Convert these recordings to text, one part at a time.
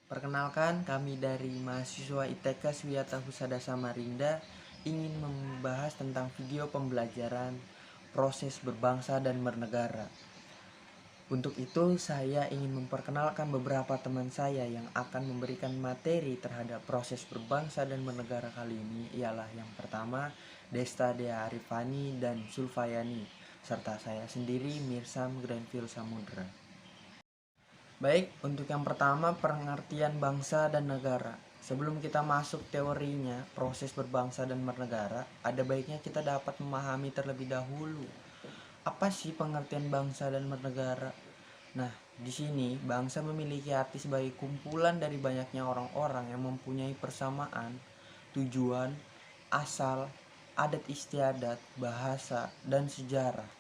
Perkenalkan, kami dari mahasiswa ITK Swiyata Husada Samarinda ingin membahas tentang video pembelajaran proses berbangsa dan bernegara. Untuk itu, saya ingin memperkenalkan beberapa teman saya yang akan memberikan materi terhadap proses berbangsa dan bernegara kali ini ialah yang pertama, Desta Dea Arifani dan Sulfayani, serta saya sendiri, Mirsam Granville Samudra. Baik, untuk yang pertama pengertian bangsa dan negara. Sebelum kita masuk teorinya, proses berbangsa dan bernegara, ada baiknya kita dapat memahami terlebih dahulu apa sih pengertian bangsa dan bernegara. Nah, di sini bangsa memiliki arti sebagai kumpulan dari banyaknya orang-orang yang mempunyai persamaan, tujuan, asal, adat istiadat, bahasa, dan sejarah.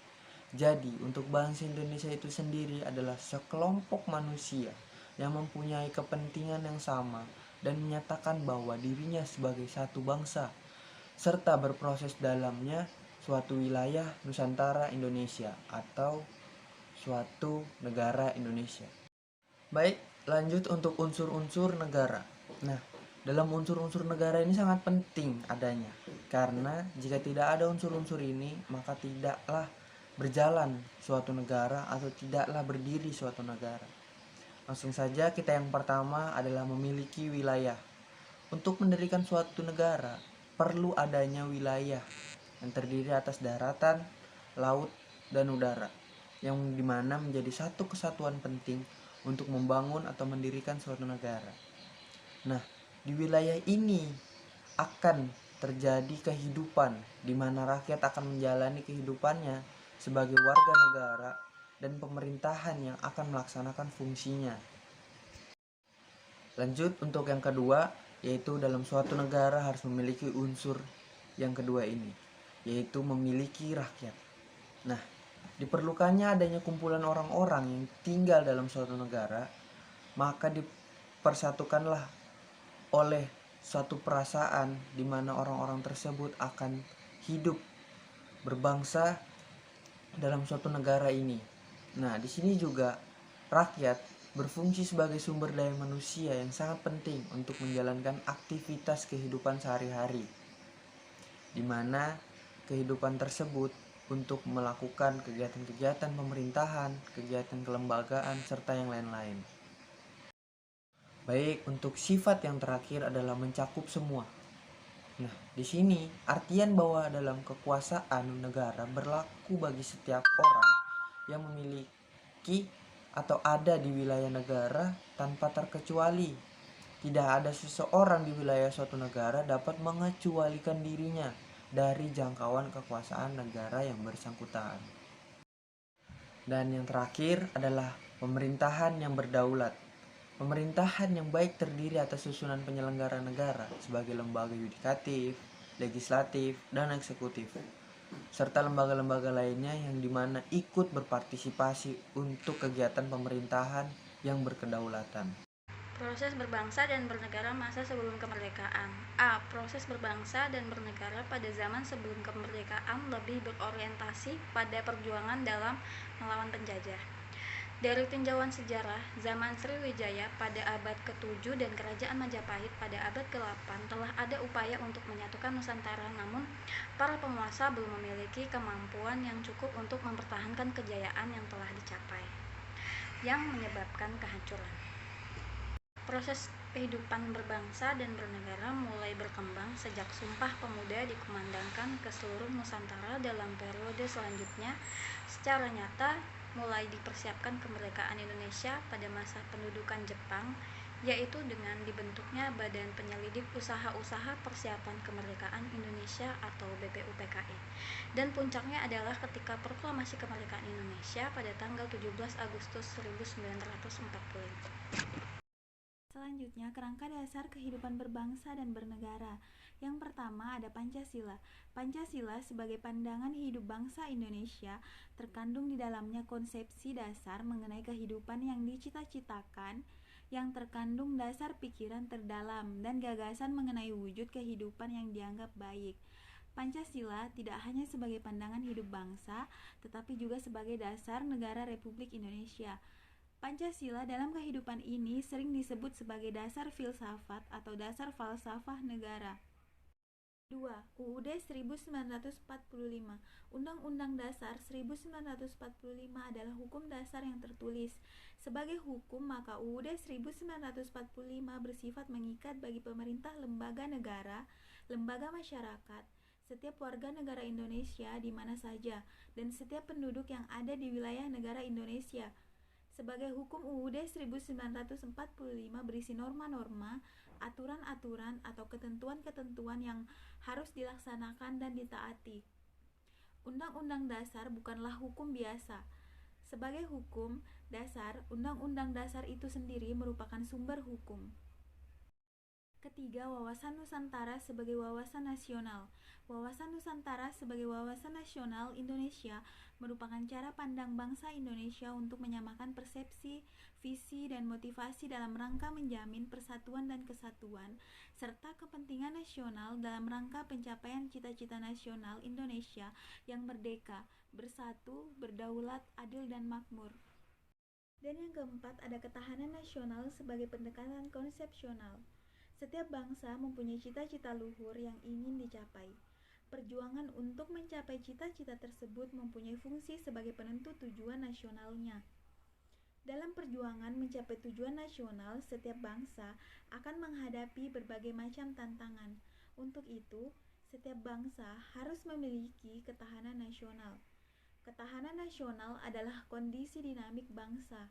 Jadi, untuk bangsa Indonesia itu sendiri adalah sekelompok manusia yang mempunyai kepentingan yang sama dan menyatakan bahwa dirinya sebagai satu bangsa, serta berproses dalamnya suatu wilayah Nusantara Indonesia atau suatu negara Indonesia. Baik, lanjut untuk unsur-unsur negara. Nah, dalam unsur-unsur negara ini sangat penting adanya, karena jika tidak ada unsur-unsur ini, maka tidaklah berjalan suatu negara atau tidaklah berdiri suatu negara. Langsung saja, kita yang pertama adalah memiliki wilayah. Untuk mendirikan suatu negara, perlu adanya wilayah yang terdiri atas daratan, laut, dan udara, yang dimana menjadi satu kesatuan penting untuk membangun atau mendirikan suatu negara. Nah, di wilayah ini akan terjadi kehidupan di mana rakyat akan menjalani kehidupannya sebagai warga negara dan pemerintahan yang akan melaksanakan fungsinya. Lanjut untuk yang kedua, yaitu dalam suatu negara harus memiliki unsur yang kedua ini, yaitu memiliki rakyat. Nah, diperlukannya adanya kumpulan orang-orang yang tinggal dalam suatu negara, maka dipersatukanlah oleh suatu perasaan di mana orang-orang tersebut akan hidup berbangsa dalam suatu negara ini. Nah, di sini juga rakyat berfungsi sebagai sumber daya manusia yang sangat penting untuk menjalankan aktivitas kehidupan sehari-hari, di mana kehidupan tersebut untuk melakukan kegiatan-kegiatan pemerintahan, kegiatan kelembagaan, serta yang lain-lain. Baik, untuk sifat yang terakhir adalah mencakup semua. Nah, di sini artian bahwa dalam kekuasaan negara berlaku bagi setiap orang yang memiliki atau ada di wilayah negara tanpa terkecuali. Tidak ada seseorang di wilayah suatu negara dapat mengecualikan dirinya dari jangkauan kekuasaan negara yang bersangkutan. Dan yang terakhir adalah pemerintahan yang berdaulat. Pemerintahan yang baik terdiri atas susunan penyelenggara negara sebagai lembaga yudikatif, legislatif, dan eksekutif, serta lembaga-lembaga lainnya yang dimana ikut berpartisipasi untuk kegiatan pemerintahan yang berkedaulatan. Proses berbangsa dan bernegara masa sebelum kemerdekaan. A. Proses berbangsa dan bernegara pada zaman sebelum kemerdekaan lebih berorientasi pada perjuangan dalam melawan penjajah. Dari tinjauan sejarah, zaman Sriwijaya pada abad ke-7 dan Kerajaan Majapahit pada abad ke-8 telah ada upaya untuk menyatukan Nusantara, namun para penguasa belum memiliki kemampuan yang cukup untuk mempertahankan kejayaan yang telah dicapai, yang menyebabkan kehancuran. Proses kehidupan berbangsa dan bernegara mulai berkembang sejak Sumpah Pemuda dikumandangkan ke seluruh Nusantara dalam periode selanjutnya. Secara nyata, mulai dipersiapkan kemerdekaan Indonesia pada masa pendudukan Jepang, yaitu dengan dibentuknya Badan Penyelidik Usaha-Usaha Persiapan Kemerdekaan Indonesia atau BPUPKI. Dan puncaknya adalah ketika Proklamasi Kemerdekaan Indonesia pada tanggal 17 Agustus 1945. Selanjutnya, kerangka dasar kehidupan berbangsa dan bernegara. Yang pertama ada Pancasila. Pancasila sebagai pandangan hidup bangsa Indonesia terkandung di dalamnya konsepsi dasar mengenai kehidupan yang dicita-citakan, yang terkandung dasar pikiran terdalam dan gagasan mengenai wujud kehidupan yang dianggap baik. Pancasila tidak hanya sebagai pandangan hidup bangsa, tetapi juga sebagai dasar negara Republik Indonesia. Pancasila dalam kehidupan ini sering disebut sebagai dasar filsafat atau dasar falsafah negara. 2. UUD 1945. Undang-Undang Dasar 1945 adalah hukum dasar yang tertulis. Sebagai hukum, maka UUD 1945 bersifat mengikat bagi pemerintah, lembaga negara, lembaga masyarakat, setiap warga negara Indonesia di mana saja, dan setiap penduduk yang ada di wilayah negara Indonesia. Sebagai hukum, UUD 1945 berisi norma-norma, aturan-aturan atau ketentuan-ketentuan yang harus dilaksanakan dan ditaati. Undang-undang dasar bukanlah hukum biasa. Sebagai hukum dasar, Undang-Undang Dasar itu sendiri merupakan sumber hukum. Ketiga, wawasan Nusantara sebagai wawasan nasional. Wawasan Nusantara sebagai wawasan nasional Indonesia merupakan cara pandang bangsa Indonesia untuk menyamakan persepsi, visi, dan motivasi dalam rangka menjamin persatuan dan kesatuan, serta kepentingan nasional dalam rangka pencapaian cita-cita nasional Indonesia yang merdeka, bersatu, berdaulat, adil, dan makmur. Dan yang keempat, ada ketahanan nasional sebagai pendekatan konsepsional. Setiap bangsa mempunyai cita-cita luhur yang ingin dicapai. Perjuangan untuk mencapai cita-cita tersebut mempunyai fungsi sebagai penentu tujuan nasionalnya. Dalam perjuangan mencapai tujuan nasional, setiap bangsa akan menghadapi berbagai macam tantangan. Untuk itu, setiap bangsa harus memiliki ketahanan nasional. Ketahanan nasional adalah kondisi dinamik bangsa,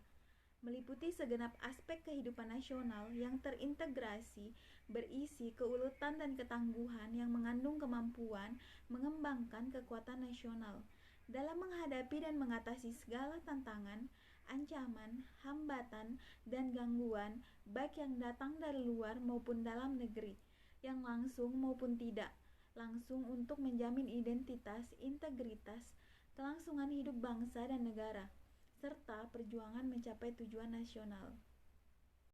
meliputi segenap aspek kehidupan nasional yang terintegrasi, berisi keuletan dan ketangguhan yang mengandung kemampuan mengembangkan kekuatan nasional dalam menghadapi dan mengatasi segala tantangan, ancaman, hambatan, dan gangguan, baik yang datang dari luar maupun dalam negeri, yang langsung maupun tidak langsung, untuk menjamin identitas, integritas, kelangsungan hidup bangsa dan negara, serta perjuangan mencapai tujuan nasional.